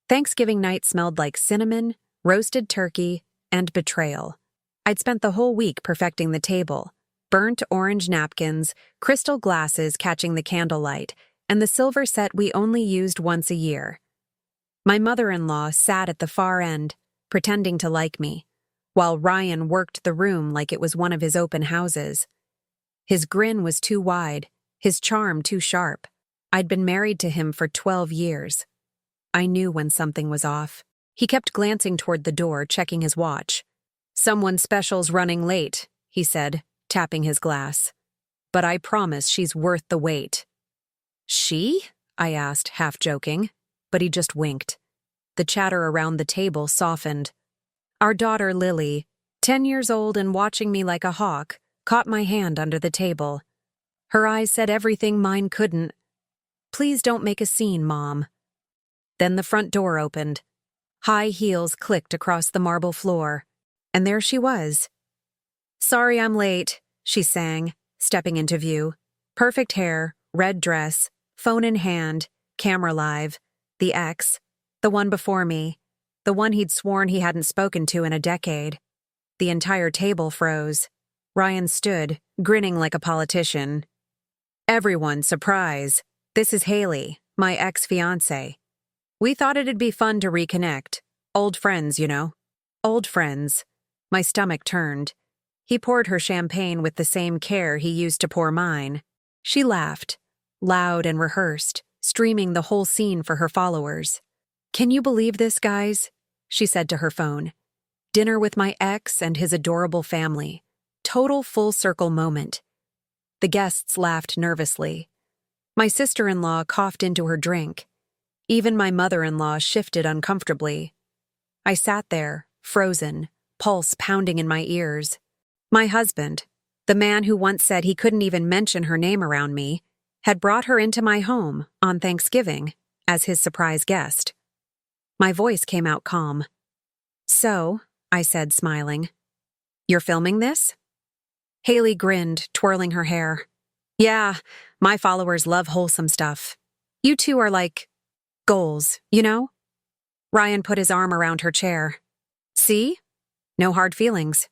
Thanksgiving night smelled like cinnamon, roasted turkey, and betrayal. I'd spent the whole week perfecting the table, burnt orange napkins, crystal glasses catching the candlelight, and the silver set we only used once a year. My mother-in-law sat at the far end, pretending to like me, while Ryan worked the room like it was one of his open houses. His grin was too wide, his charm too sharp. I'd been married to him for 12 years. I knew when something was off. He kept glancing toward the door, checking his watch. "Someone special's running late," he said, tapping his glass. "But I promise she's worth the wait." "She?" I asked, half joking, but he just winked. The chatter around the table softened. Our daughter Lily, 10 years old and watching me like a hawk, caught my hand under the table. Her eyes said everything mine couldn't. "Please don't make a scene, Mom." Then the front door opened. High heels clicked across the marble floor, and there she was. "Sorry I'm late," she sang, stepping into view. Perfect hair, red dress, phone in hand, camera live. The ex, the one before me, the one he'd sworn he hadn't spoken to in a decade. The entire table froze. Ryan stood, grinning like a politician. "Everyone, surprise. This is Haley, my ex-fiancée. We thought it'd be fun to reconnect. Old friends, you know." Old friends. My stomach turned. He poured her champagne with the same care he used to pour mine. She laughed, loud and rehearsed, streaming the whole scene for her followers. "Can you believe this, guys?" she said to her phone. "Dinner with my ex and his adorable family. Total full-circle moment." The guests laughed nervously. My sister-in-law coughed into her drink. Even my mother-in-law shifted uncomfortably. I sat there, frozen, pulse pounding in my ears. My husband, the man who once said he couldn't even mention her name around me, had brought her into my home on Thanksgiving as his surprise guest. My voice came out calm. "So," I said, smiling, "you're filming this?" Haley grinned, twirling her hair. "Yeah, my followers love wholesome stuff. You two are like goals, you know?" Ryan put his arm around her chair. "See? No hard feelings.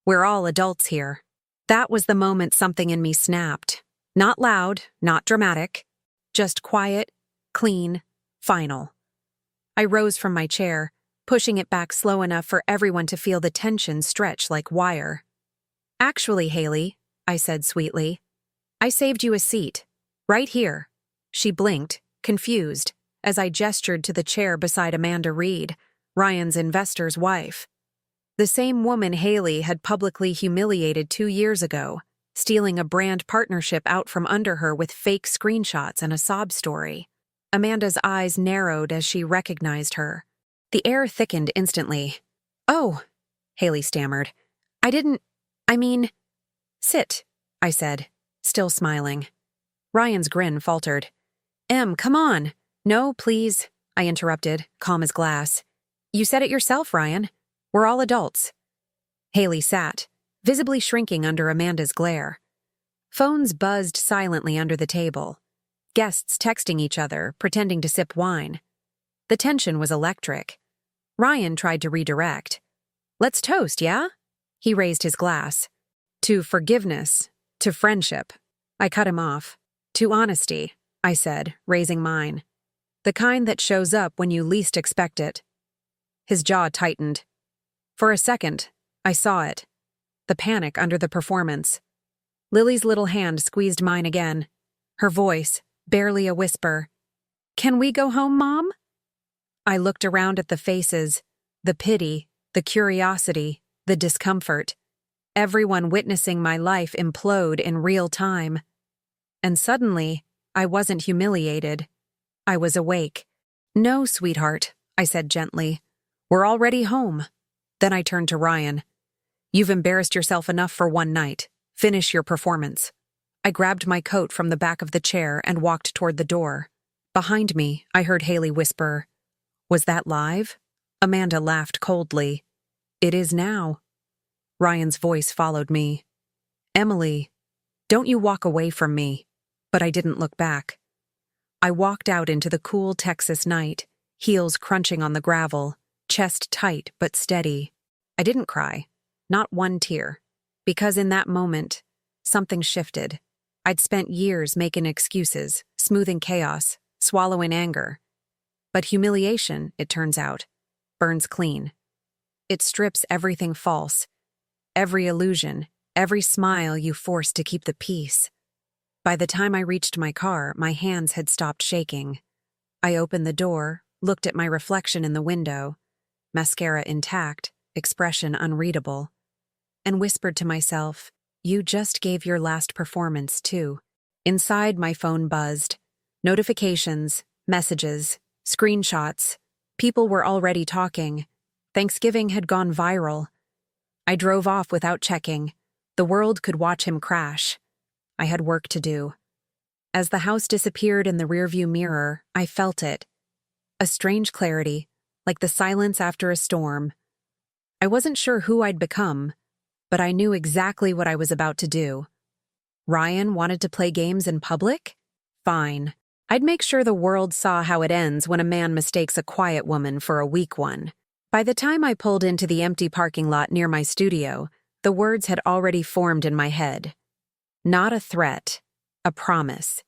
We're all adults here." That was the moment something in me snapped. Not loud, not dramatic. Just quiet, clean, final. I rose from my chair, pushing it back slow enough for everyone to feel the tension stretch like wire. "Actually, Haley," I said sweetly, "I saved you a seat. Right here." She blinked, confused, as I gestured to the chair beside Amanda Reed, Ryan's investor's wife. The same woman Haley had publicly humiliated 2 years ago, stealing a brand partnership out from under her with fake screenshots and a sob story. Amanda's eyes narrowed as she recognized her. The air thickened instantly. "Oh," Haley stammered. I mean, sit," I said, still smiling. Ryan's grin faltered. Come on." "No, please," I interrupted, calm as glass. "You said it yourself, Ryan. We're all adults." Haley sat, visibly shrinking under Amanda's glare. Phones buzzed silently under the table. Guests texting each other, pretending to sip wine. The tension was electric. Ryan tried to redirect. "Let's toast, yeah?" He raised his glass. "To forgiveness, to friendship." I cut him off. "To honesty," I said, raising mine. "The kind that shows up when you least expect it." His jaw tightened. For a second, I saw it. The panic under the performance. Lily's little hand squeezed mine again. Her voice, barely a whisper. "Can we go home, Mom?" I looked around at the faces, the pity, the curiosity, the discomfort. Everyone witnessing my life implode in real time. And suddenly, I wasn't humiliated. I was awake. "No, sweetheart," I said gently. "We're already home." Then I turned to Ryan. "You've embarrassed yourself enough for one night. Finish your performance." I grabbed my coat from the back of the chair and walked toward the door. Behind me, I heard Haley whisper, "Was that live?" Amanda laughed coldly. "It is now." Ryan's voice followed me. "Emily, don't you walk away from me." But I didn't look back. I walked out into the cool Texas night, heels crunching on the gravel, chest tight but steady. I didn't cry, not one tear, because in that moment, something shifted. I'd spent years making excuses, smoothing chaos, swallowing anger. But humiliation, it turns out, burns clean. It strips everything false, every illusion, every smile you forced to keep the peace. By the time I reached my car, my hands had stopped shaking. I opened the door, looked at my reflection in the window, mascara intact, expression unreadable, and whispered to myself, "You just gave your last performance, too." Inside, my phone buzzed. Notifications, messages, screenshots. People were already talking. Thanksgiving had gone viral. I drove off without checking. The world could watch him crash. I had work to do. As the house disappeared in the rearview mirror, I felt it. A strange clarity, like the silence after a storm. I wasn't sure who I'd become, but I knew exactly what I was about to do. Ryan wanted to play games in public? Fine. I'd make sure the world saw how it ends when a man mistakes a quiet woman for a weak one. By the time I pulled into the empty parking lot near my studio, the words had already formed in my head. Not a threat, a promise.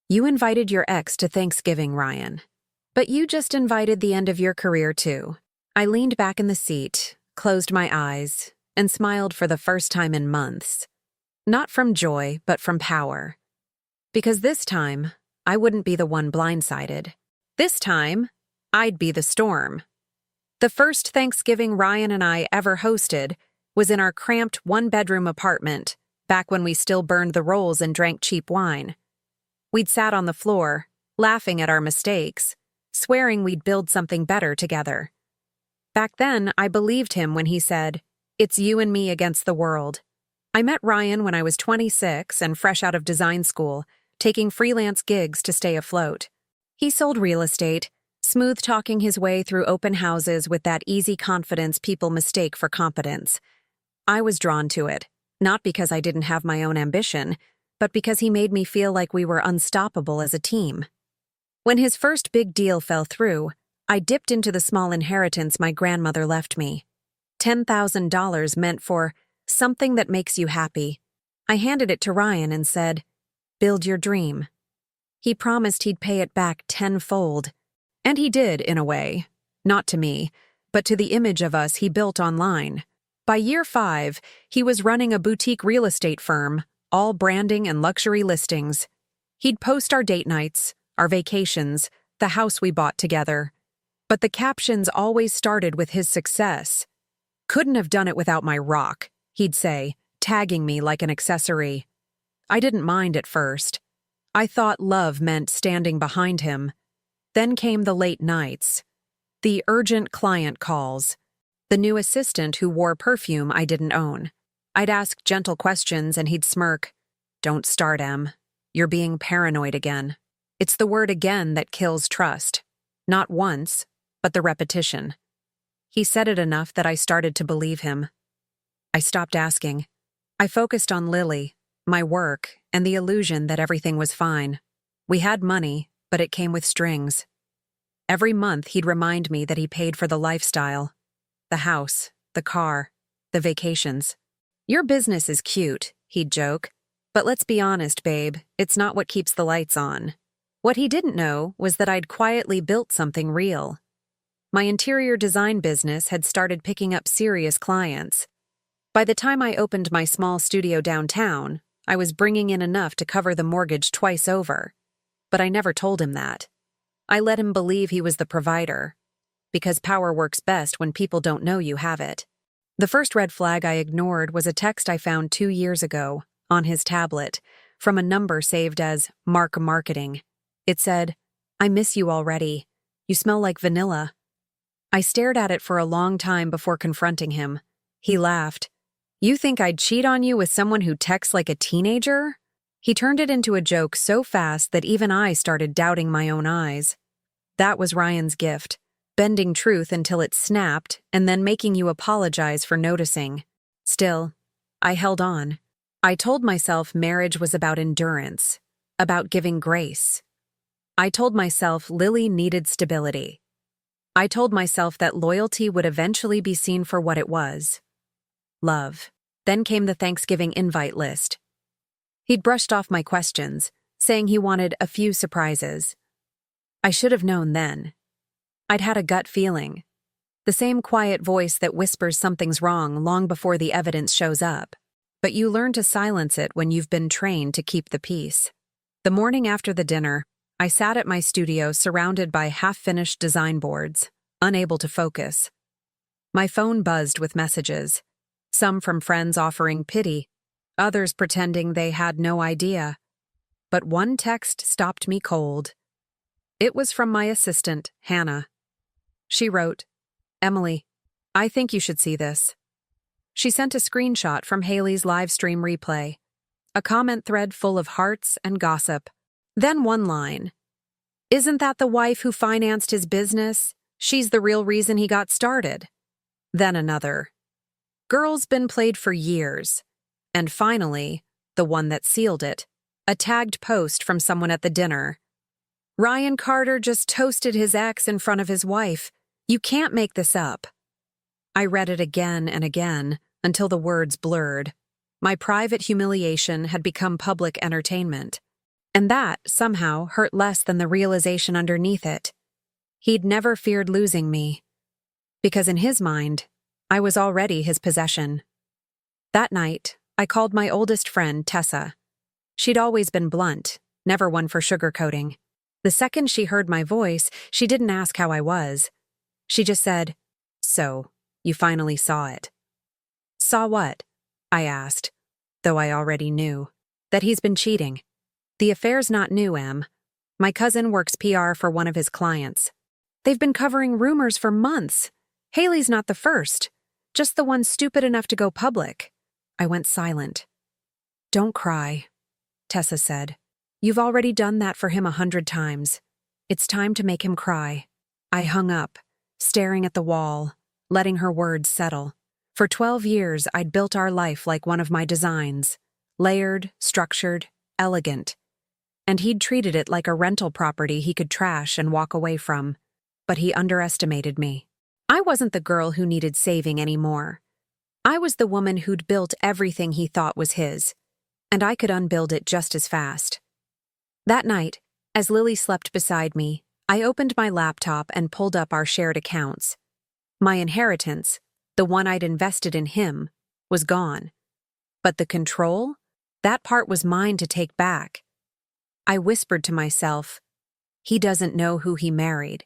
You invited your ex to Thanksgiving, Ryan. But you just invited the end of your career, too. I leaned back in the seat, closed my eyes, and smiled for the first time in months. Not from joy, but from power. Because this time, I wouldn't be the one blindsided. This time, I'd be the storm. The first Thanksgiving Ryan and I ever hosted was in our cramped one-bedroom apartment, back when we still burned the rolls and drank cheap wine. We'd sat on the floor, laughing at our mistakes, swearing we'd build something better together. Back then, I believed him when he said, "It's you and me against the world." I met Ryan when I was 26 and fresh out of design school, taking freelance gigs to stay afloat. He sold real estate, smooth-talking his way through open houses with that easy confidence people mistake for competence. I was drawn to it, not because I didn't have my own ambition, but because he made me feel like we were unstoppable as a team. When his first big deal fell through, I dipped into the small inheritance my grandmother left me. $10,000 meant for something that makes you happy. I handed it to Ryan and said, "Build your dream." He promised he'd pay it back tenfold. And he did, in a way. Not to me, but to the image of us he built online. By year 5, he was running a boutique real estate firm, all branding and luxury listings. He'd post our date nights, our vacations, the house we bought together. But the captions always started with his success. "Couldn't have done it without my rock," he'd say, tagging me like an accessory. I didn't mind at first. I thought love meant standing behind him. Then came the late nights, the urgent client calls, the new assistant who wore perfume I didn't own. I'd ask gentle questions and he'd smirk. "Don't start, Em. You're being paranoid again." It's the word "again" that kills trust. Not once, but the repetition. He said it enough that I started to believe him. I stopped asking. I focused on Lily, my work, and the illusion that everything was fine. We had money, but it came with strings. Every month he'd remind me that he paid for the lifestyle. The house, the car, the vacations. "Your business is cute," he'd joke. "But let's be honest, babe, it's not what keeps the lights on." What he didn't know was that I'd quietly built something real. My interior design business had started picking up serious clients. By the time I opened my small studio downtown, I was bringing in enough to cover the mortgage twice over. But I never told him that. I let him believe he was the provider. Because power works best when people don't know you have it. The first red flag I ignored was a text I found 2 years ago, on his tablet, from a number saved as Mark Marketing. It said, "I miss you already. You smell like vanilla." I stared at it for a long time before confronting him. He laughed. "You think I'd cheat on you with someone who texts like a teenager?" He turned it into a joke so fast that even I started doubting my own eyes. That was Ryan's gift, bending truth until it snapped and then making you apologize for noticing. Still, I held on. I told myself marriage was about endurance, about giving grace. I told myself Lily needed stability. I told myself that loyalty would eventually be seen for what it was. Love. Then came the Thanksgiving invite list. He'd brushed off my questions, saying he wanted a few surprises. I should have known then. I'd had a gut feeling. The same quiet voice that whispers something's wrong long before the evidence shows up. But you learn to silence it when you've been trained to keep the peace. The morning after the dinner, I sat at my studio surrounded by half-finished design boards, unable to focus. My phone buzzed with messages, some from friends offering pity, others pretending they had no idea. But one text stopped me cold. It was from my assistant, Hannah. She wrote, "Emily, I think you should see this." She sent a screenshot from Haley's live stream replay, a comment thread full of hearts and gossip. Then one line. "Isn't that the wife who financed his business? She's the real reason he got started." Then another. "Girl's been played for years." And finally, the one that sealed it, a tagged post from someone at the dinner. "Ryan Carter just toasted his ex in front of his wife. You can't make this up." I read it again and again until the words blurred. My private humiliation had become public entertainment. And that, somehow, hurt less than the realization underneath it. He'd never feared losing me. Because in his mind, I was already his possession. That night, I called my oldest friend, Tessa. She'd always been blunt, never one for sugarcoating. The second she heard my voice, she didn't ask how I was. She just said, "So, you finally saw it." "Saw what?" I asked, though I already knew. "That he's been cheating. The affair's not new, Em. My cousin works PR for one of his clients. They've been covering rumors for months. Haley's not the first, just the one stupid enough to go public." I went silent. "Don't cry," Tessa said. "You've already done that for him 100 times. It's time to make him cry." I hung up, staring at the wall, letting her words settle. For 12 years, I'd built our life like one of my designs. Layered, structured, elegant. And he'd treated it like a rental property he could trash and walk away from. But he underestimated me. I wasn't the girl who needed saving anymore. I was the woman who'd built everything he thought was his. And I could unbuild it just as fast. That night, as Lily slept beside me, I opened my laptop and pulled up our shared accounts. My inheritance, the one I'd invested in him, was gone. But the control? That part was mine to take back. I whispered to myself, he doesn't know who he married.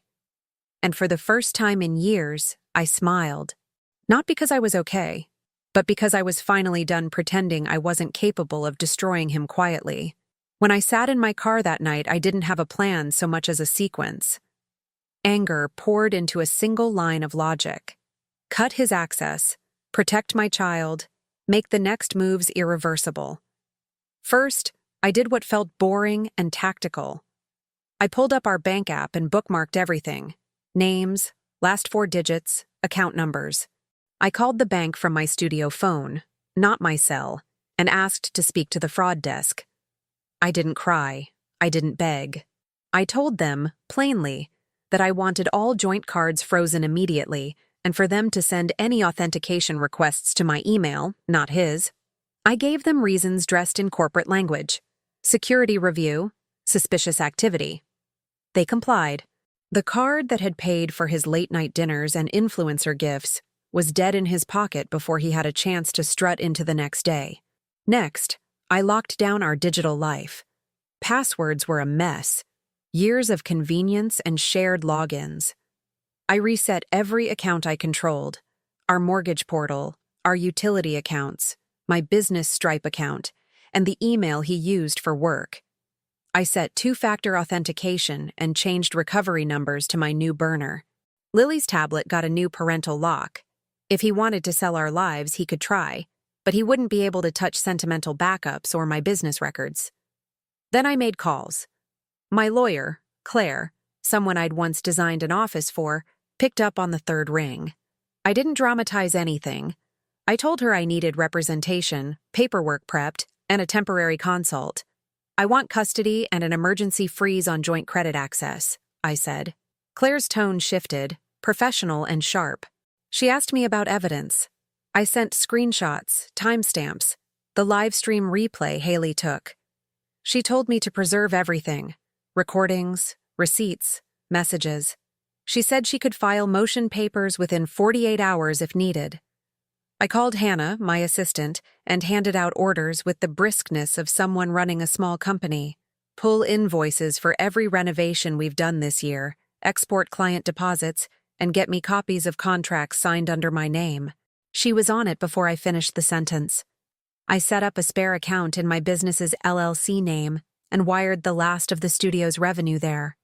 And for the first time in years, I smiled. Not because I was okay, but because I was finally done pretending I wasn't capable of destroying him quietly. When I sat in my car that night, I didn't have a plan so much as a sequence. Anger poured into a single line of logic. Cut his access, protect my child, make the next moves irreversible. First, I did what felt boring and tactical. I pulled up our bank app and bookmarked everything. Names, last 4 digits, account numbers. I called the bank from my studio phone, not my cell, and asked to speak to the fraud desk. I didn't cry. I didn't beg. I told them, plainly, that I wanted all joint cards frozen immediately and for them to send any authentication requests to my email, not his. I gave them reasons dressed in corporate language. Security review, suspicious activity. They complied. The card that had paid for his late-night dinners and influencer gifts was dead in his pocket before he had a chance to strut into the next day. Next, I locked down our digital life. Passwords were a mess. Years of convenience and shared logins. I reset every account I controlled. Our mortgage portal, our utility accounts, my business Stripe account, and the email he used for work. I set 2-factor authentication and changed recovery numbers to my new burner. Lily's tablet got a new parental lock. If he wanted to sell our lives, he could try, but he wouldn't be able to touch sentimental backups or my business records. Then I made calls. My lawyer, Claire, someone I'd once designed an office for, picked up on the third ring. I didn't dramatize anything. I told her I needed representation, paperwork prepped, and a temporary consult. I want custody and an emergency freeze on joint credit access, I said. Claire's tone shifted, professional and sharp. She asked me about evidence. I sent screenshots, timestamps, the live stream replay Haley took. She told me to preserve everything: recordings, receipts, messages. She said she could file motion papers within 48 hours if needed. I called Hannah, my assistant, and handed out orders with the briskness of someone running a small company. Pull invoices for every renovation we've done this year, export client deposits, and get me copies of contracts signed under my name. She was on it before I finished the sentence. I set up a spare account in my business's LLC name and wired the last of the studio's revenue there.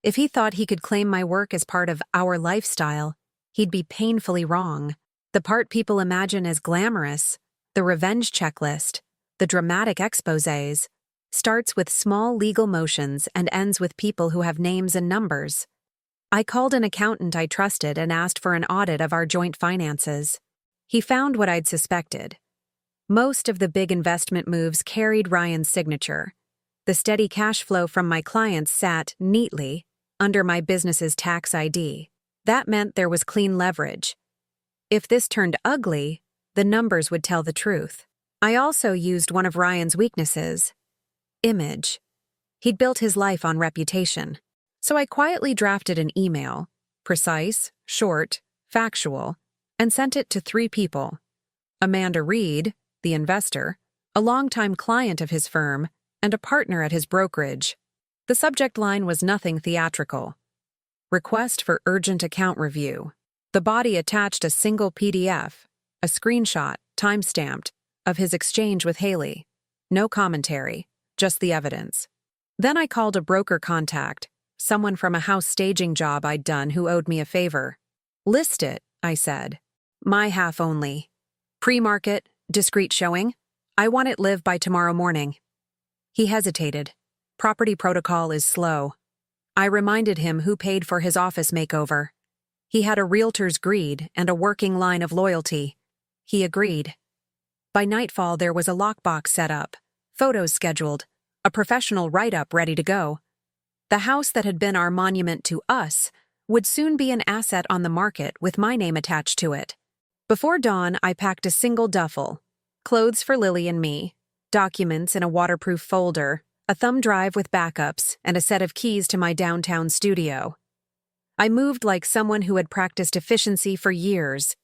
If he thought he could claim my work as part of our lifestyle, he'd be painfully wrong. The part people imagine as glamorous, the revenge checklist, the dramatic exposés, starts with small legal motions and ends with people who have names and numbers. I called an accountant I trusted and asked for an audit of our joint finances. He found what I'd suspected. Most of the big investment moves carried Ryan's signature. The steady cash flow from my clients sat neatly under my business's tax ID. That meant there was clean leverage. If this turned ugly, the numbers would tell the truth. I also used one of Ryan's weaknesses: image. He'd built his life on reputation. So I quietly drafted an email, precise, short, factual, and sent it to 3 people: Amanda Reed, the investor, a longtime client of his firm, and a partner at his brokerage. The subject line was nothing theatrical: request for urgent account review. The body attached a single PDF, a screenshot, time-stamped, of his exchange with Haley. No commentary, just the evidence. Then I called a broker contact, someone from a house staging job I'd done who owed me a favor. List it, I said. My half only. Pre-market, discreet showing. I want it live by tomorrow morning. He hesitated. Property protocol is slow. I reminded him who paid for his office makeover. He had a realtor's greed and a working line of loyalty. He agreed. By nightfall, there was a lockbox set up, photos scheduled, a professional write-up ready to go. The house that had been our monument to us would soon be an asset on the market with my name attached to it. Before dawn, I packed a single duffel: clothes for Lily and me, documents in a waterproof folder, a thumb drive with backups, and a set of keys to my downtown studio. I moved like someone who had practiced efficiency for years,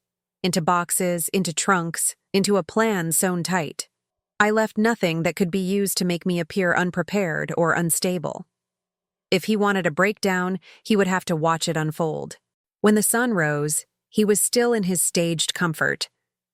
into boxes, into trunks, into a plan sewn tight. I left nothing that could be used to make me appear unprepared or unstable. If he wanted a breakdown, he would have to watch it unfold. When the sun rose, he was still in his staged comfort,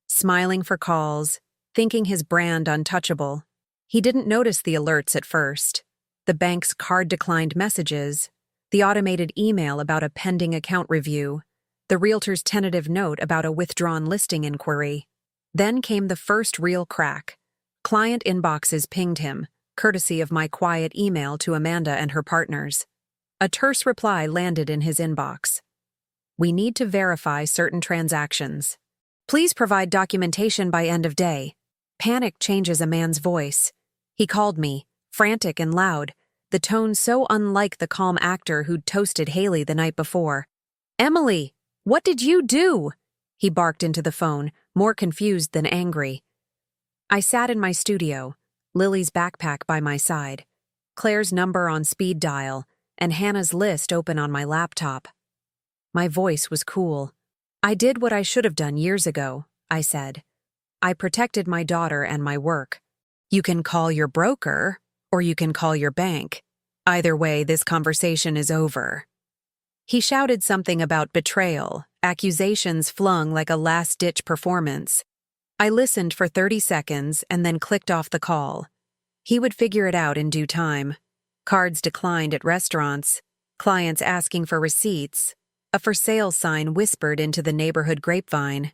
smiling for calls, thinking his brand untouchable. He didn't notice the alerts at first: the bank's card-declined messages, the automated email about a pending account review, the realtor's tentative note about a withdrawn listing inquiry. Then came the first real crack. Client inboxes pinged him, courtesy of my quiet email to Amanda and her partners. A terse reply landed in his inbox: we need to verify certain transactions. Please provide documentation by end of day. Panic changes a man's voice. He called me, frantic and loud, the tone so unlike the calm actor who'd toasted Haley the night before. Emily, what did you do? He barked into the phone, more confused than angry. I sat in my studio, Lily's backpack by my side, Claire's number on speed dial, and Hannah's list open on my laptop. My voice was cool. I did what I should have done years ago, I said. I protected my daughter and my work. You can call your broker, or you can call your bank. Either way, this conversation is over. He shouted something about betrayal, accusations flung like a last-ditch performance. I listened for 30 seconds and then clicked off the call. He would figure it out in due time. Cards declined at restaurants, clients asking for receipts, a for sale sign whispered into the neighborhood grapevine.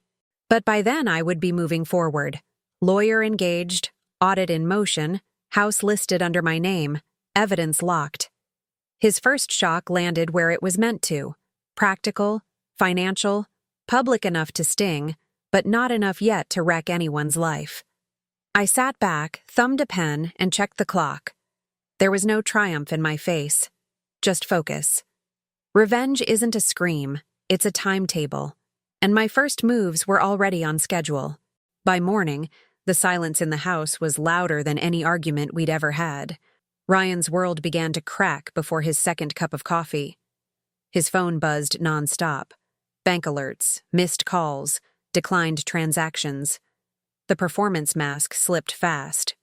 But by then I would be moving forward. Lawyer engaged, audit in motion, house listed under my name, evidence locked. His first shock landed where it was meant to: practical, financial, public enough to sting, but not enough yet to wreck anyone's life. I sat back, thumbed a pen, and checked the clock. There was no triumph in my face, just focus. Revenge isn't a scream, It's a timetable. And my first moves were already on schedule. By morning, the silence in the house was louder than any argument we'd ever had. Ryan's world began to crack before his second cup of coffee. His phone buzzed nonstop. Bank alerts, missed calls, declined transactions. The performance mask slipped fast.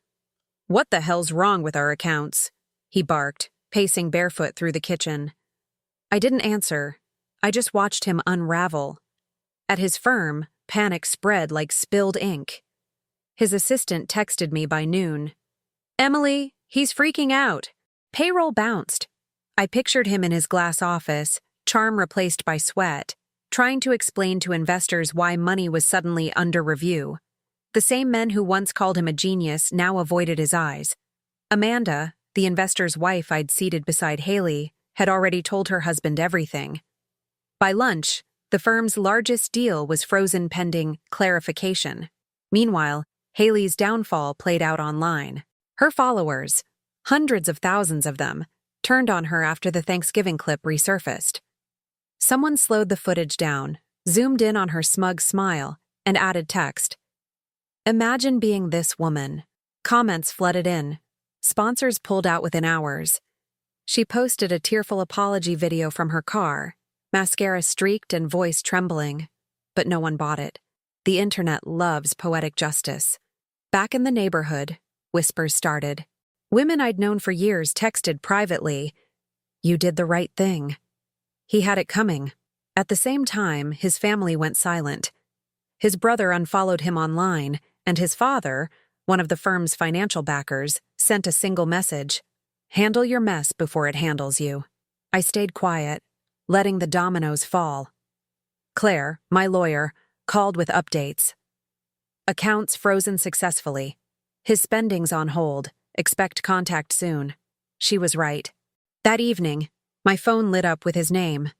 "What the hell's wrong with our accounts?" he barked, pacing barefoot through the kitchen. I didn't answer. I just watched him unravel. At his firm, panic spread like spilled ink. His assistant texted me by noon. "Emily, he's freaking out. Payroll bounced." I pictured him in his glass office, charm replaced by sweat, trying to explain to investors why money was suddenly under review. The same men who once called him a genius now avoided his eyes. Amanda, the investor's wife I'd seated beside Haley, had already told her husband everything. By lunch, the firm's largest deal was frozen pending clarification. Meanwhile, Haley's downfall played out online. Her followers, hundreds of thousands of them, turned on her after the Thanksgiving clip resurfaced. Someone slowed the footage down, zoomed in on her smug smile, and added text. "Imagine being this woman." Comments flooded in. Sponsors pulled out within hours. She posted a tearful apology video from her car, mascara streaked and voice trembling, but no one bought it. The internet loves poetic justice. Back in the neighborhood, whispers started. Women I'd known for years texted privately, "You did the right thing." He had it coming. At the same time, his family went silent. His brother unfollowed him online, and his father, one of the firm's financial backers, sent a single message. "Handle your mess before it handles you." I stayed quiet, letting the dominoes fall. Claire, my lawyer, called with updates. Accounts frozen successfully. His spending's on hold. Expect contact soon. She was right. That evening, my phone lit up with his name.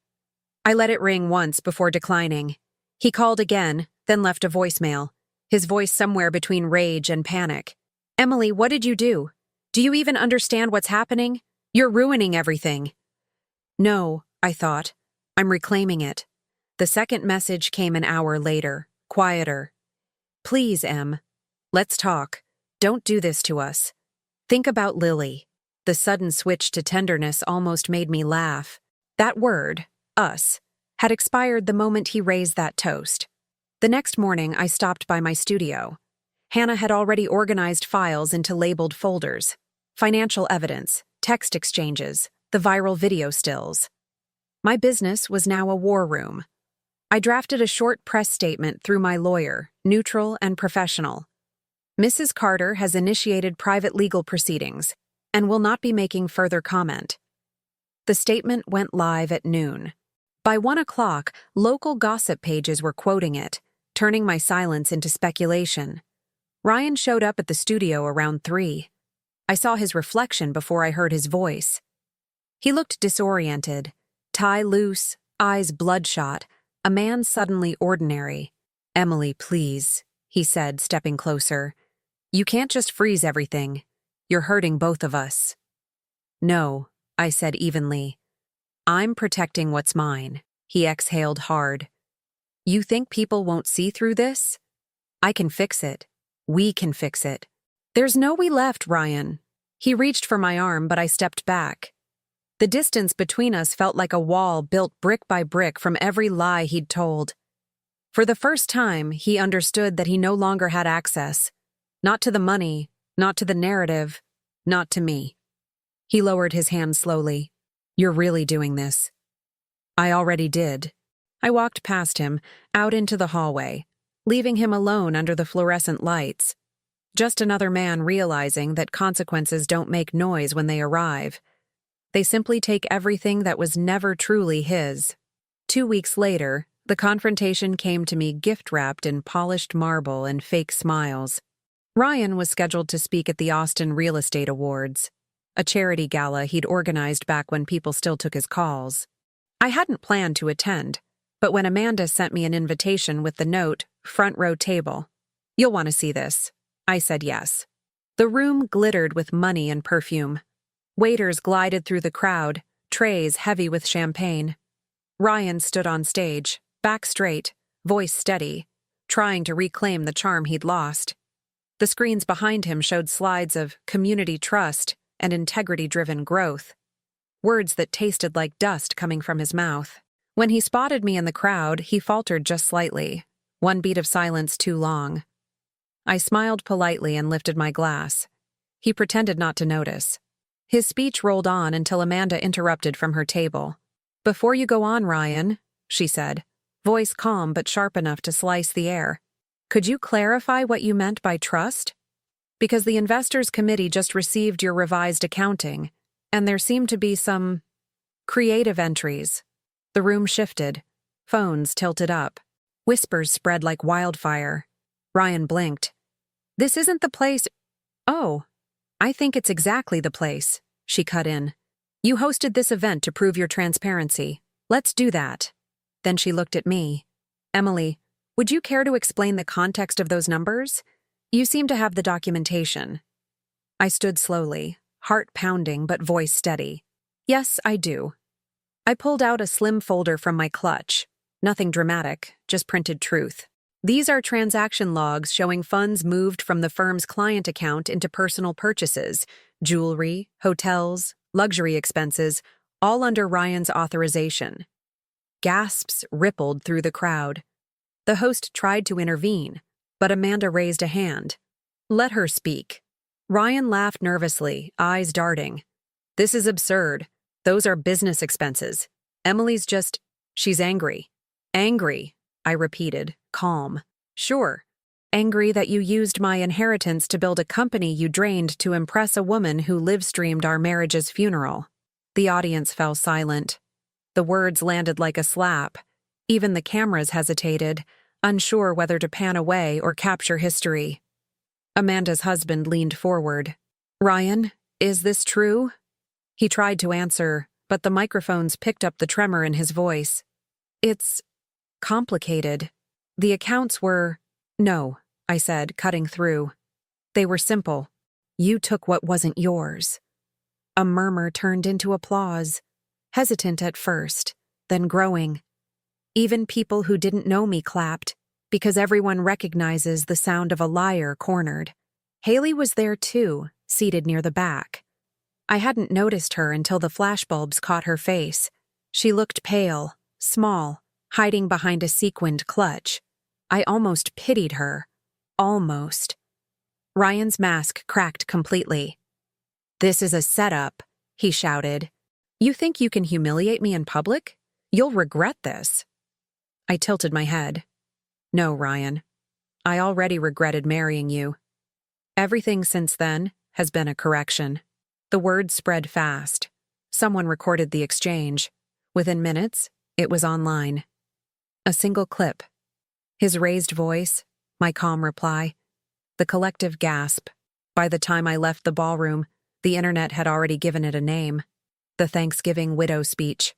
I let it ring once before declining. He called again, then left a voicemail, his voice somewhere between rage and panic. "Emily, what did you do? Do you even understand what's happening? You're ruining everything." "No," I thought. "I'm reclaiming it." The second message came an hour later, quieter. "Please, Em. Let's talk. Don't do this to us. Think about Lily." The sudden switch to tenderness almost made me laugh. That word, us, had expired the moment he raised that toast. The next morning, I stopped by my studio. Hannah had already organized files into labeled folders. Financial evidence, text exchanges, the viral video stills. My business was now a war room. I drafted a short press statement through my lawyer, neutral and professional. "Mrs. Carter has initiated private legal proceedings and will not be making further comment." The statement went live at noon. By 1 o'clock, local gossip pages were quoting it, turning my silence into speculation. Ryan showed up at the studio around 3. I saw his reflection before I heard his voice. He looked disoriented, tie loose, eyes bloodshot, a man suddenly ordinary. "Emily, please," he said, stepping closer. "You can't just freeze everything. You're hurting both of us." "No," I said evenly. "I'm protecting what's mine." He exhaled hard. "You think people won't see through this? I can fix it. We can fix it." "There's no we left, Ryan." He reached for my arm, but I stepped back. The distance between us felt like a wall built brick by brick from every lie he'd told. For the first time, he understood that he no longer had access. Not to the money, not to the narrative, not to me. He lowered his hand slowly. "You're really doing this." "I already did." I walked past him, out into the hallway, leaving him alone under the fluorescent lights. Just another man realizing that consequences don't make noise when they arrive. They simply take everything that was never truly his. 2 weeks later, the confrontation came to me gift-wrapped in polished marble and fake smiles. Ryan was scheduled to speak at the Austin Real Estate Awards, a charity gala he'd organized back when people still took his calls. I hadn't planned to attend, but when Amanda sent me an invitation with the note, "Front row table. You'll want to see this," I said yes. The room glittered with money and perfume. Waiters glided through the crowd, trays heavy with champagne. Ryan stood on stage, back straight, voice steady, trying to reclaim the charm he'd lost. The screens behind him showed slides of community trust and integrity-driven growth, words that tasted like dust coming from his mouth. When he spotted me in the crowd, he faltered just slightly, one beat of silence too long. I smiled politely and lifted my glass. He pretended not to notice. His speech rolled on until Amanda interrupted from her table. "Before you go on, Ryan," she said, voice calm but sharp enough to slice the air, "could you clarify what you meant by trust? Because the Investors Committee just received your revised accounting, and there seemed to be some creative entries." The room shifted. Phones tilted up. Whispers spread like wildfire. Ryan blinked. "This isn't the place—" "Oh, I think it's exactly the place," she cut in. "You hosted this event to prove your transparency. Let's do that." Then she looked at me. "Emily, would you care to explain the context of those numbers? You seem to have the documentation." I stood slowly, heart pounding but voice steady. "Yes, I do." I pulled out a slim folder from my clutch. Nothing dramatic, just printed truth. "These are transaction logs showing funds moved from the firm's client account into personal purchases, jewelry, hotels, luxury expenses, all under Ryan's authorization." Gasps rippled through the crowd. The host tried to intervene, but Amanda raised a hand. "Let her speak." Ryan laughed nervously, eyes darting. "This is absurd. Those are business expenses. Emily's just— she's angry." "Angry," I repeated, calm. "Sure. Angry that you used my inheritance to build a company you drained to impress a woman who live-streamed our marriage's funeral." The audience fell silent. The words landed like a slap. Even the cameras hesitated, unsure whether to pan away or capture history. Amanda's husband leaned forward. "Ryan, is this true?" He tried to answer, but the microphones picked up the tremor in his voice. "It's complicated. The accounts were—" "No," I said, cutting through. "They were simple. You took what wasn't yours." A murmur turned into applause, hesitant at first, then growing. Even people who didn't know me clapped, because everyone recognizes the sound of a liar cornered. Haley was there too, seated near the back. I hadn't noticed her until the flashbulbs caught her face. She looked pale, small, hiding behind a sequined clutch. I almost pitied her. Almost. Ryan's mask cracked completely. "This is a setup," he shouted. "You think you can humiliate me in public? You'll regret this." I tilted my head. "No, Ryan. I already regretted marrying you. Everything since then has been a correction." The word spread fast. Someone recorded the exchange. Within minutes, it was online. A single clip. His raised voice, my calm reply. The collective gasp. By the time I left the ballroom, the internet had already given it a name. The Thanksgiving widow speech.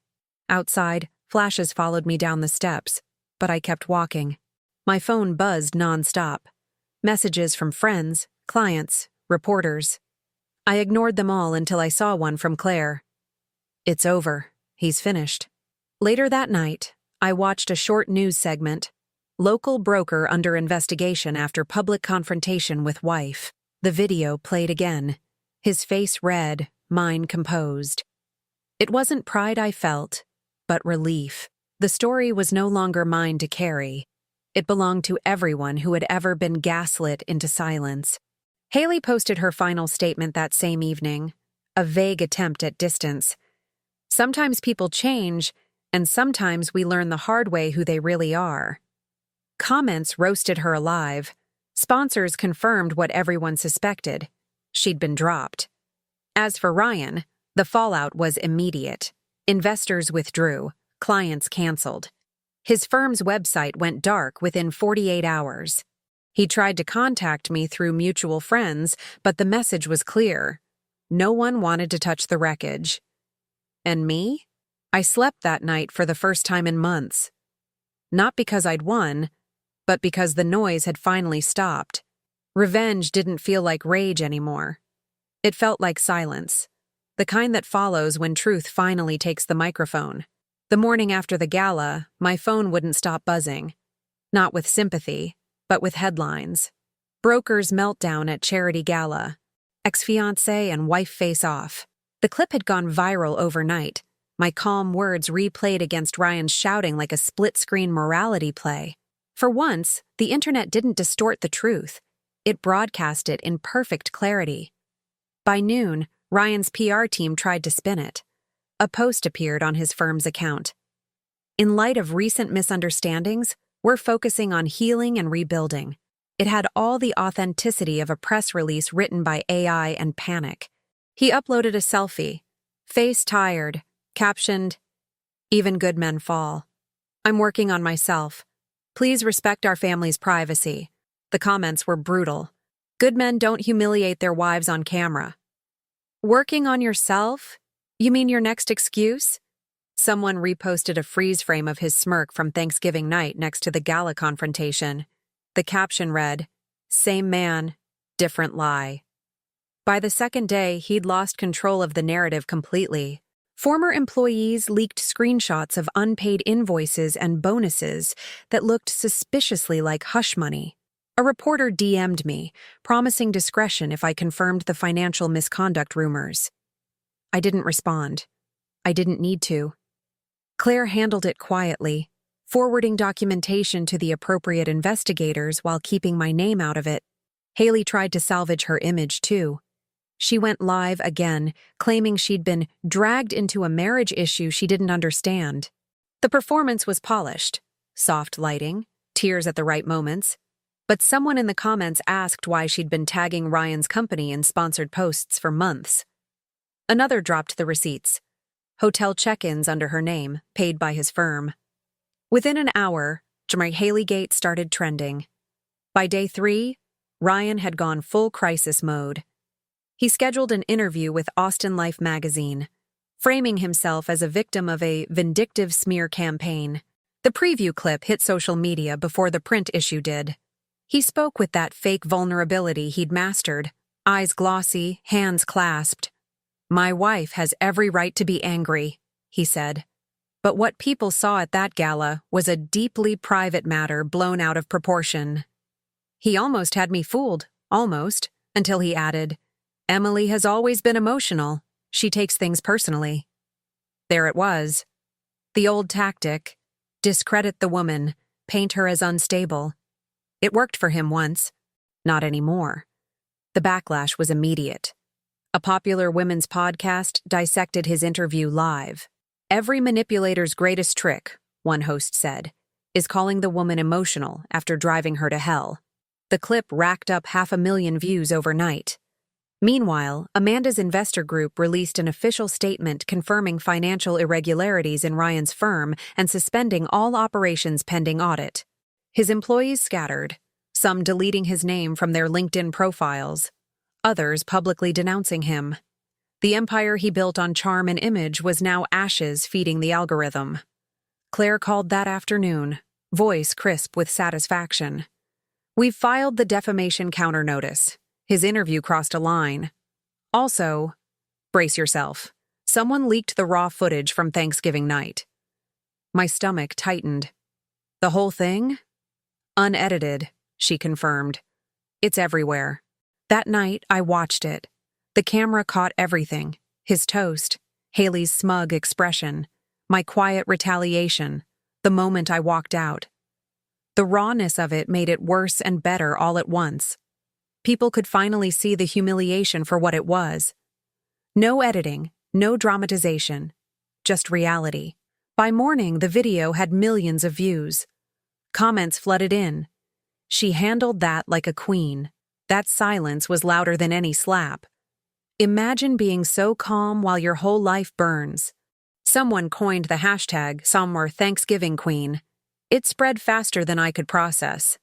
Outside, flashes followed me down the steps, but I kept walking. My phone buzzed nonstop. Messages from friends, clients, reporters. I ignored them all until I saw one from Claire. "It's over. He's finished." Later that night, I watched a short news segment. "Local broker under investigation after public confrontation with wife." The video played again. His face red, mine composed. It wasn't pride I felt, but relief. The story was no longer mine to carry. It belonged to everyone who had ever been gaslit into silence. Haley posted her final statement that same evening, a vague attempt at distance. "Sometimes people change, and sometimes we learn the hard way who they really are." Comments roasted her alive. Sponsors confirmed what everyone suspected. She'd been dropped. As for Ryan, the fallout was immediate. Investors withdrew, clients canceled. His firm's website went dark within 48 hours. He tried to contact me through mutual friends, but the message was clear. No one wanted to touch the wreckage. And me? I slept that night for the first time in months. Not because I'd won, but because the noise had finally stopped. Revenge didn't feel like rage anymore. It felt like silence, the kind that follows when truth finally takes the microphone. The morning after the gala, my phone wouldn't stop buzzing. Not with sympathy, but with headlines. Broker's meltdown at charity gala. Ex-fiancée and wife face off. The clip had gone viral overnight. My calm words replayed against Ryan's shouting like a split-screen morality play. For once, the internet didn't distort the truth. It broadcast it in perfect clarity. By noon, Ryan's PR team tried to spin it. A post appeared on his firm's account. In light of recent misunderstandings, we're focusing on healing and rebuilding. It had all the authenticity of a press release written by AI and panic. He uploaded a selfie, face tired, captioned, "Even good men fall. I'm working on myself. Please respect our family's privacy." The comments were brutal. Good men don't humiliate their wives on camera. Working on yourself? You mean your next excuse? Someone reposted a freeze frame of his smirk from Thanksgiving night next to the gala confrontation. The caption read, "Same man, different lie." By the second day, he'd lost control of the narrative completely. Former employees leaked screenshots of unpaid invoices and bonuses that looked suspiciously like hush money. A reporter DM'd me, promising discretion if I confirmed the financial misconduct rumors. I didn't respond. I didn't need to. Claire handled it quietly, forwarding documentation to the appropriate investigators while keeping my name out of it. Haley tried to salvage her image too. She went live again, claiming she'd been dragged into a marriage issue she didn't understand. The performance was polished, soft lighting, tears at the right moments, but someone in the comments asked why she'd been tagging Ryan's company in sponsored posts for months. Another dropped the receipts. Hotel check-ins under her name, paid by his firm. Within an hour, Haley-gate started trending. By day 3, Ryan had gone full crisis mode. He scheduled an interview with Austin Life magazine, framing himself as a victim of a vindictive smear campaign. The preview clip hit social media before the print issue did. He spoke with that fake vulnerability he'd mastered, eyes glossy, hands clasped. "My wife has every right to be angry," he said. But what people saw at that gala was a deeply private matter blown out of proportion. He almost had me fooled, almost, until he added, "Emily has always been emotional. She takes things personally." There it was. The old tactic, discredit the woman, paint her as unstable. It worked for him once, not anymore. The backlash was immediate. A popular women's podcast dissected his interview live. "Every manipulator's greatest trick," one host said, "is calling the woman emotional after driving her to hell." The clip racked up 500,000 views overnight. Meanwhile, Amanda's investor group released an official statement confirming financial irregularities in Ryan's firm and suspending all operations pending audit. His employees scattered, some deleting his name from their LinkedIn profiles, others publicly denouncing him. The empire he built on charm and image was now ashes feeding the algorithm. Claire called that afternoon, voice crisp with satisfaction. "We've filed the defamation counter notice. His interview crossed a line. Also, brace yourself. Someone leaked the raw footage from Thanksgiving night." My stomach tightened. "The whole thing?" "Unedited," she confirmed. "It's everywhere." That night, I watched it. The camera caught everything. His toast, Haley's smug expression, my quiet retaliation, the moment I walked out. The rawness of it made it worse and better all at once. People could finally see the humiliation for what it was. No editing, no dramatization, just reality. By morning, the video had millions of views. Comments flooded in. "She handled that like a queen. That silence was louder than any slap. Imagine being so calm while your whole life burns." Someone coined the hashtag somewhere Thanksgiving Queen. It spread faster than I could process.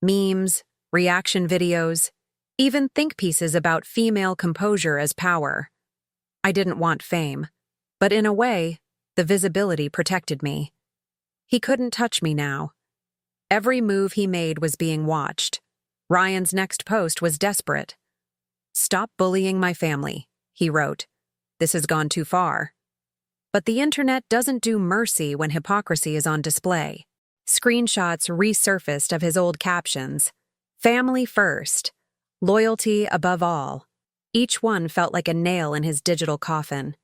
Memes, reaction videos, even think pieces about female composure as power. I didn't want fame, but in a way, the visibility protected me. He couldn't touch me now. Every move he made was being watched. Ryan's next post was desperate. "Stop bullying my family," he wrote. "This has gone too far." But the internet doesn't do mercy when hypocrisy is on display. Screenshots resurfaced of his old captions. Family first. Loyalty above all. Each one felt like a nail in his digital coffin.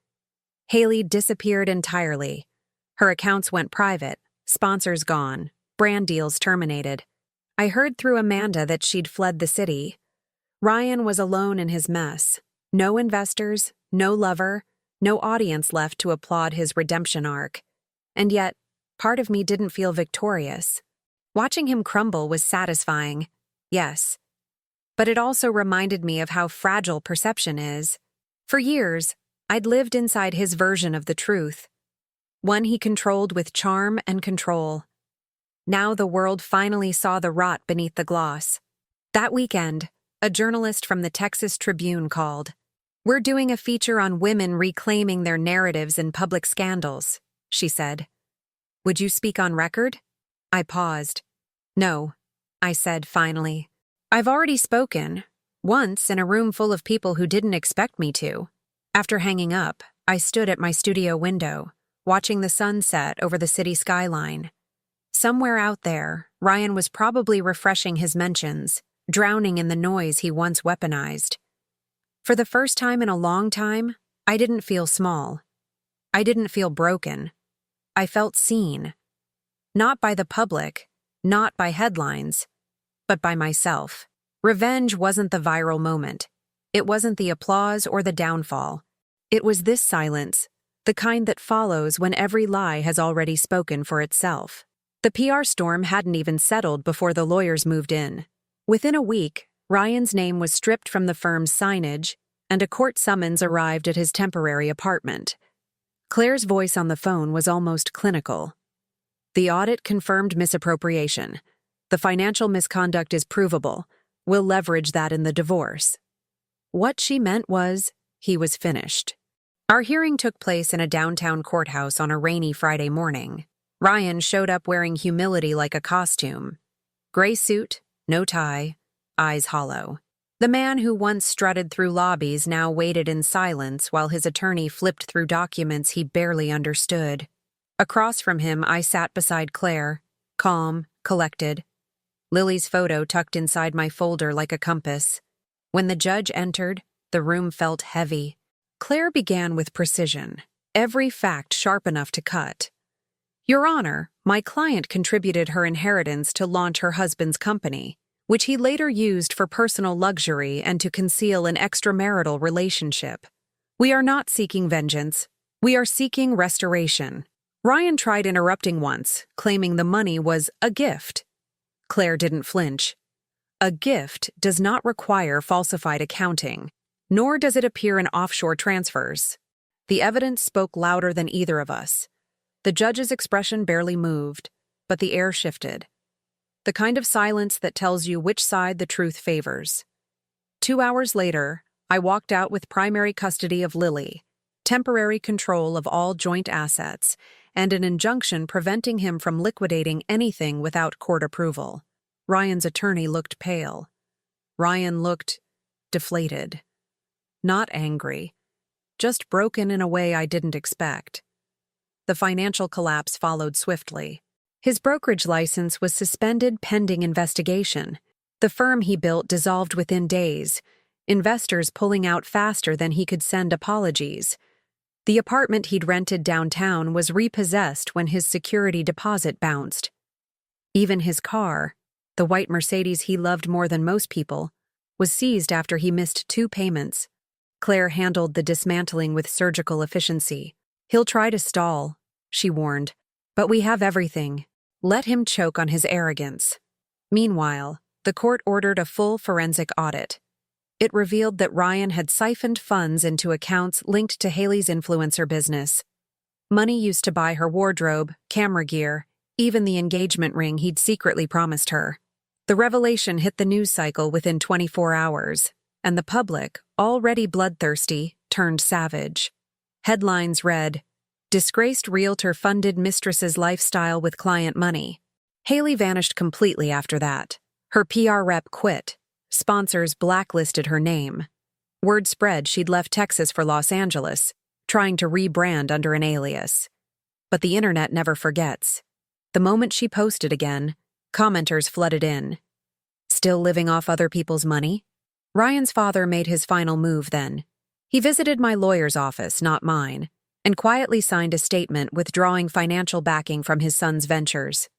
Haley disappeared entirely. Her accounts went private, sponsors gone, brand deals terminated. I heard through Amanda that she'd fled the city. Ryan was alone in his mess. No investors, no lover, no audience left to applaud his redemption arc. And yet, part of me didn't feel victorious. Watching him crumble was satisfying, yes. But it also reminded me of how fragile perception is. For years, I'd lived inside his version of the truth. One he controlled with charm and control. Now the world finally saw the rot beneath the gloss. That weekend, a journalist from the Texas Tribune called. "We're doing a feature on women reclaiming their narratives in public scandals," she said. "Would you speak on record?" I paused. "No," I said finally. "I've already spoken, once in a room full of people who didn't expect me to." After hanging up, I stood at my studio window, watching the sun set over the city skyline. Somewhere out there, Ryan was probably refreshing his mentions, drowning in the noise he once weaponized. For the first time in a long time, I didn't feel small. I didn't feel broken. I felt seen. Not by the public, not by headlines, but by myself. Revenge wasn't the viral moment. It wasn't the applause or the downfall. It was this silence, the kind that follows when every lie has already spoken for itself. The PR storm hadn't even settled before the lawyers moved in. Within a week, Ryan's name was stripped from the firm's signage, and a court summons arrived at his temporary apartment. Claire's voice on the phone was almost clinical. "The audit confirmed misappropriation. The financial misconduct is provable. We'll leverage that in the divorce." What she meant was, he was finished. Our hearing took place in a downtown courthouse on a rainy Friday morning. Ryan showed up wearing humility like a costume. Gray suit, no tie, eyes hollow. The man who once strutted through lobbies now waited in silence while his attorney flipped through documents he barely understood. Across from him, I sat beside Claire, calm, collected. Lily's photo tucked inside my folder like a compass. When the judge entered, the room felt heavy. Claire began with precision, every fact sharp enough to cut. "Your Honor, my client contributed her inheritance to launch her husband's company, which he later used for personal luxury and to conceal an extramarital relationship. We are not seeking vengeance. We are seeking restoration." Ryan tried interrupting once, claiming the money was a gift. Claire didn't flinch. A gift does not require falsified accounting, nor does it appear in offshore transfers. The evidence spoke louder than either of us. The judge's expression barely moved, but the air shifted. The kind of silence that tells you which side the truth favors. 2 hours later, I walked out with primary custody of Lily, temporary control of all joint assets, and an injunction preventing him from liquidating anything without court approval. Ryan's attorney looked pale. Ryan looked deflated. Not angry, just broken in a way I didn't expect. The financial collapse followed swiftly. His brokerage license was suspended pending investigation. The firm he built dissolved within days, investors pulling out faster than he could send apologies. The apartment he'd rented downtown was repossessed when his security deposit bounced. Even his car, the white Mercedes he loved more than most people, was seized after he missed 2 payments. Claire handled the dismantling with surgical efficiency. "He'll try to stall," she warned, "but we have everything. Let him choke on his arrogance." Meanwhile, the court ordered a full forensic audit. It revealed that Ryan had siphoned funds into accounts linked to Haley's influencer business. Money used to buy her wardrobe, camera gear, even the engagement ring he'd secretly promised her. The revelation hit the news cycle within 24 hours, and the public, already bloodthirsty, turned savage. Headlines read, "Disgraced realtor funded mistress's lifestyle with client money." Haley vanished completely after that. Her PR rep quit. Sponsors blacklisted her name. Word spread she'd left Texas for Los Angeles. trying to rebrand under an alias. But the internet never forgets. The moment she posted again, commenters flooded in. Still living off other people's money? Ryan's father made his final move then. He visited my lawyer's office, not mine, and quietly signed a statement withdrawing financial backing from his son's ventures.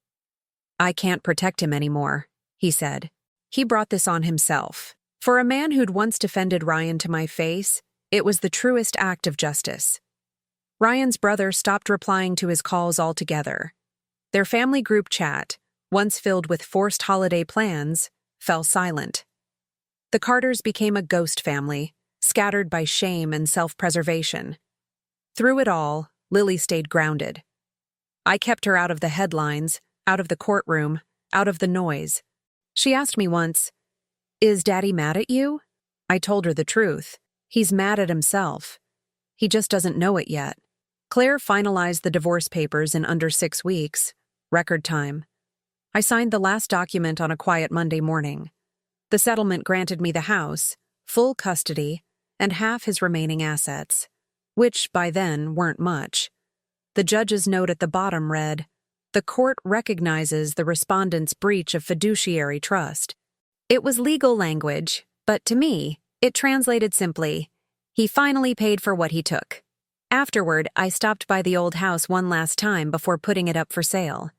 "I can't protect him anymore," he said. He brought this on himself. For a man who'd once defended Ryan to my face, it was the truest act of justice. Ryan's brother stopped replying to his calls altogether. Their family group chat, once filled with forced holiday plans, fell silent. The Carters became a ghost family, scattered by shame and self-preservation. Through it all, Lily stayed grounded. I kept her out of the headlines, out of the courtroom, out of the noise. She asked me once, "Is Daddy mad at you?" I told her the truth. He's mad at himself. He just doesn't know it yet. Claire finalized the divorce papers in under 6 weeks, record time. I signed the last document on a quiet Monday morning. The settlement granted me the house, full custody, and half his remaining assets, which by then weren't much. The judge's note at the bottom read, "The court recognizes the respondent's breach of fiduciary trust." It was legal language, but to me, it translated simply, he finally paid for what he took. Afterward, I stopped by the old house one last time before putting it up for sale.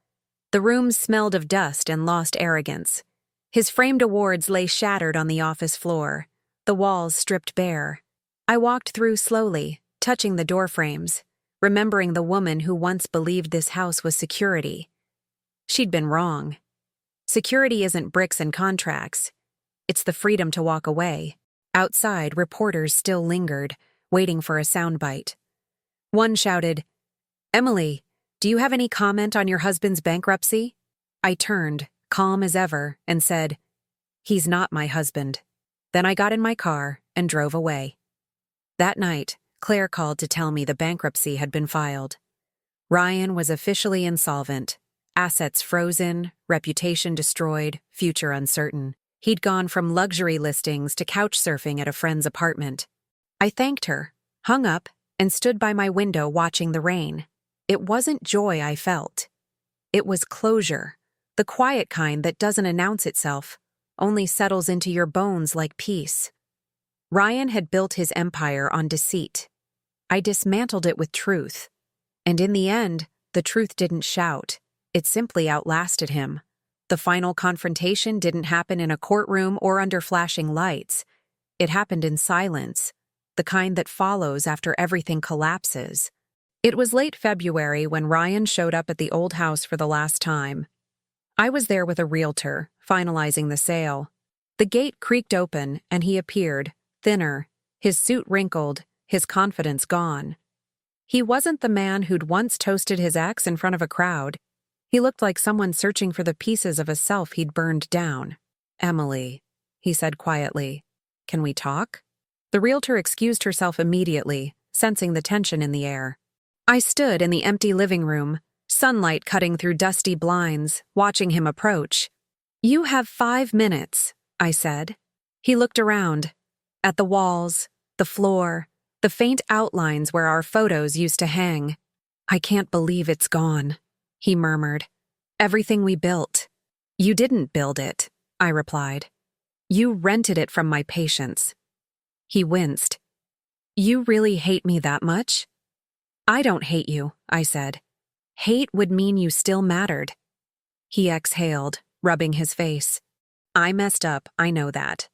The rooms smelled of dust and lost arrogance. His framed awards lay shattered on the office floor, the walls stripped bare. I walked through slowly, touching the door frames, remembering the woman who once believed this house was security. She'd been wrong. Security isn't bricks and contracts. It's the freedom to walk away. Outside, reporters still lingered, waiting for a soundbite. One shouted, "Emily, do you have any comment on your husband's bankruptcy?" I turned, calm as ever, and said, "He's not my husband." Then I got in my car and drove away. That night, Claire called to tell me the bankruptcy had been filed. Ryan was officially insolvent, assets frozen, reputation destroyed, future uncertain. He'd gone from luxury listings to couch surfing at a friend's apartment. I thanked her, hung up, and stood by my window watching the rain. It wasn't joy I felt. It was closure, the quiet kind that doesn't announce itself, only settles into your bones like peace. Ryan had built his empire on deceit. I dismantled it with truth. And in the end, the truth didn't shout. It simply outlasted him. The final confrontation didn't happen in a courtroom or under flashing lights. It happened in silence, the kind that follows after everything collapses. It was late February when Ryan showed up at the old house for the last time. I was there with a realtor, finalizing the sale. The gate creaked open, and he appeared, thinner, his suit wrinkled, his confidence gone. He wasn't the man who'd once toasted his ex in front of a crowd. He looked like someone searching for the pieces of a self he'd burned down. "Emily," he said quietly, "can we talk?" The realtor excused herself immediately, sensing the tension in the air. I stood in the empty living room, sunlight cutting through dusty blinds, watching him approach. "You have 5 minutes," I said. He looked around, at the walls, the floor, the faint outlines where our photos used to hang. "I can't believe it's gone," he murmured. "Everything we built." "You didn't build it," I replied. "You rented it from my patients." He winced. "You really hate me that much?" "I don't hate you," I said. "Hate would mean you still mattered." He exhaled, rubbing his face. "I messed up, I know that.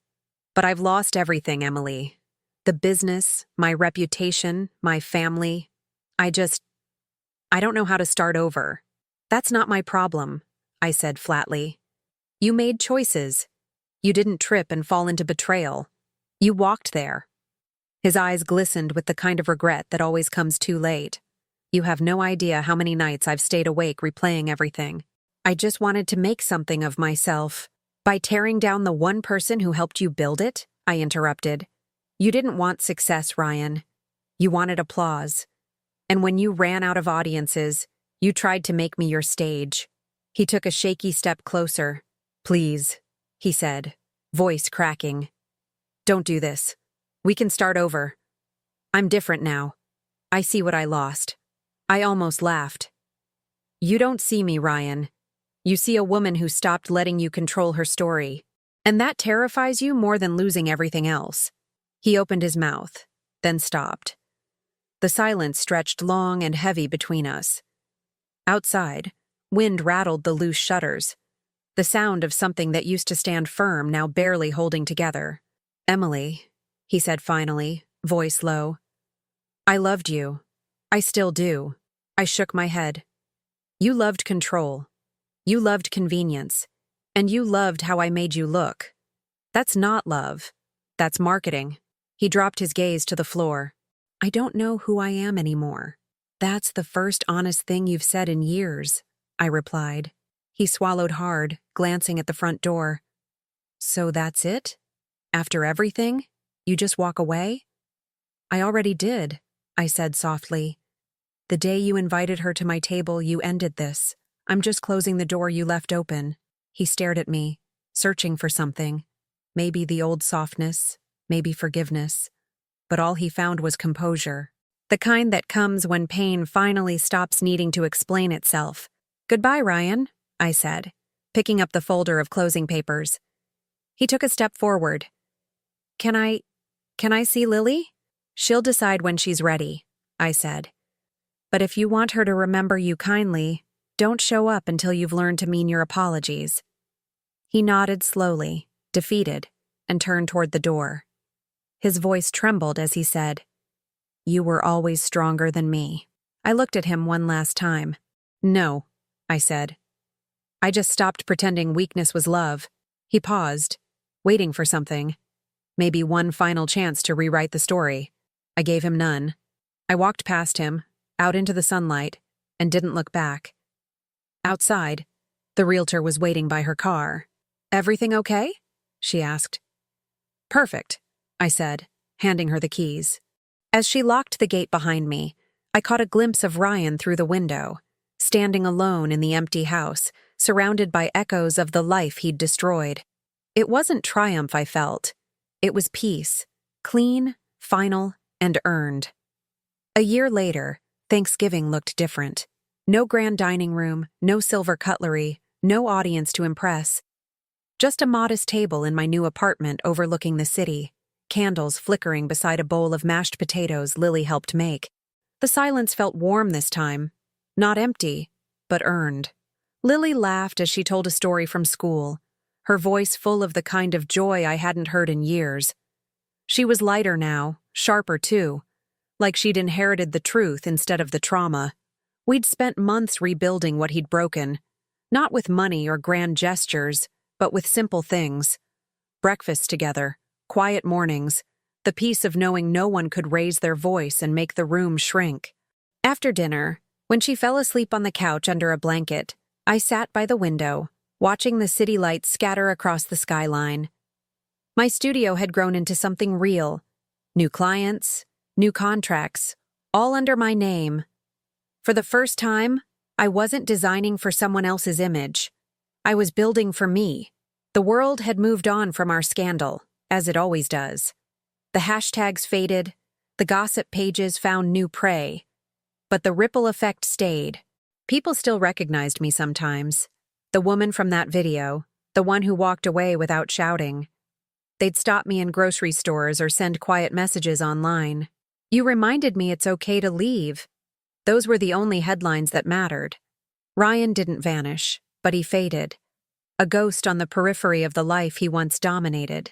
But I've lost everything, Emily. The business, my reputation, my family. I don't know how to start over." "That's not my problem," I said flatly. "You made choices. You didn't trip and fall into betrayal. You walked there." His eyes glistened with the kind of regret that always comes too late. "You have no idea how many nights I've stayed awake replaying everything. I just wanted to make something of myself. By tearing down the one person who helped you build it," I interrupted. "You didn't want success, Ryan. You wanted applause. And when you ran out of audiences, you tried to make me your stage." He took a shaky step closer. "Please," he said, voice cracking. "Don't do this. We can start over. I'm different now. I see what I lost. I almost laughed. You don't see me, Ryan. You see a woman who stopped letting you control her story. And that terrifies you more than losing everything else. He opened his mouth, then stopped. The silence stretched long and heavy between us. Outside, wind rattled the loose shutters, the sound of something that used to stand firm now barely holding together. Emily, he said finally, voice low. I loved you. I still do. I shook my head. You loved control. You loved convenience. And you loved how I made you look. That's not love. That's marketing. He dropped his gaze to the floor. I don't know who I am anymore. That's the first honest thing you've said in years, I replied. He swallowed hard, glancing at the front door. So that's it? After everything? You just walk away? I already did, I said softly. The day you invited her to my table, you ended this. I'm just closing the door you left open. He stared at me, searching for something. Maybe the old softness, maybe forgiveness. But all he found was composure. The kind that comes when pain finally stops needing to explain itself. Goodbye, Ryan, I said, picking up the folder of closing papers. He took a step forward. Can I see Lily? She'll decide when she's ready, I said. But if you want her to remember you kindly, don't show up until you've learned to mean your apologies. He nodded slowly, defeated, and turned toward the door. His voice trembled as he said, You were always stronger than me. I looked at him one last time. No, I said. I just stopped pretending weakness was love. He paused, waiting for something. Maybe one final chance to rewrite the story. I gave him none. I walked past him, out into the sunlight, and didn't look back. Outside, the realtor was waiting by her car. Everything okay? She asked. Perfect, I said, handing her the keys. As she locked the gate behind me, I caught a glimpse of Ryan through the window, standing alone in the empty house, surrounded by echoes of the life he'd destroyed. It wasn't triumph I felt. It was peace, clean, final, and earned. A year later, Thanksgiving looked different. No grand dining room, no silver cutlery, no audience to impress. Just a modest table in my new apartment overlooking the city, candles flickering beside a bowl of mashed potatoes Lily helped make. The silence felt warm this time, not empty, but earned. Lily laughed as she told a story from school, her voice full of the kind of joy I hadn't heard in years. She was lighter now, sharper too, like she'd inherited the truth instead of the trauma. We'd spent months rebuilding what he'd broken, not with money or grand gestures, but with simple things. Breakfast together, quiet mornings, the peace of knowing no one could raise their voice and make the room shrink. After dinner, when she fell asleep on the couch under a blanket, I sat by the window, watching the city lights scatter across the skyline. My studio had grown into something real. New clients, new contracts, all under my name. For the first time, I wasn't designing for someone else's image. I was building for me. The world had moved on from our scandal, as it always does. The hashtags faded, the gossip pages found new prey. But the ripple effect stayed. People still recognized me sometimes. The woman from that video, the one who walked away without shouting. They'd stop me in grocery stores or send quiet messages online. You reminded me it's okay to leave. Those were the only headlines that mattered. Ryan didn't vanish, but he faded. A ghost on the periphery of the life he once dominated.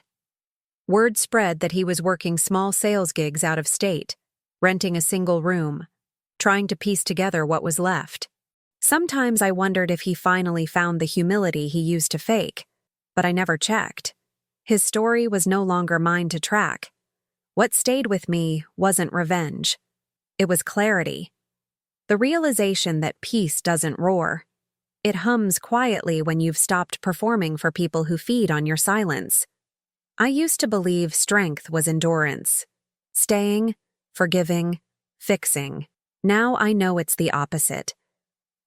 Word spread that he was working small sales gigs out of state, renting a single room, trying to piece together what was left. Sometimes I wondered if he finally found the humility he used to fake, but I never checked. His story was no longer mine to track. What stayed with me wasn't revenge. It was clarity. The realization that peace doesn't roar. It hums quietly when you've stopped performing for people who feed on your silence. I used to believe strength was endurance. Staying, forgiving, fixing. Now I know it's the opposite.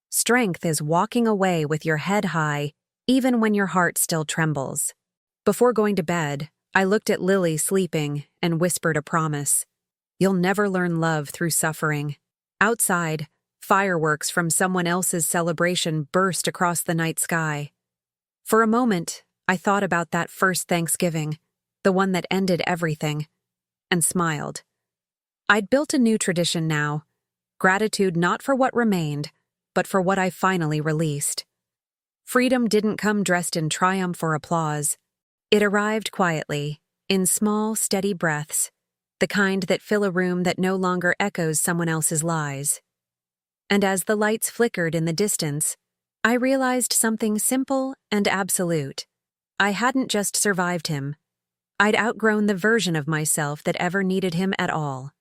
Strength is walking away with your head high, even when your heart still trembles. Before going to bed, I looked at Lily sleeping and whispered a promise. You'll never learn love through suffering. Outside, fireworks from someone else's celebration burst across the night sky. For a moment, I thought about that first Thanksgiving, the one that ended everything, and smiled. I'd built a new tradition now, gratitude not for what remained, but for what I finally released. Freedom didn't come dressed in triumph or applause. It arrived quietly, in small, steady breaths, the kind that fill a room that no longer echoes someone else's lies. And as the lights flickered in the distance, I realized something simple and absolute. I hadn't just survived him. I'd outgrown the version of myself that ever needed him at all.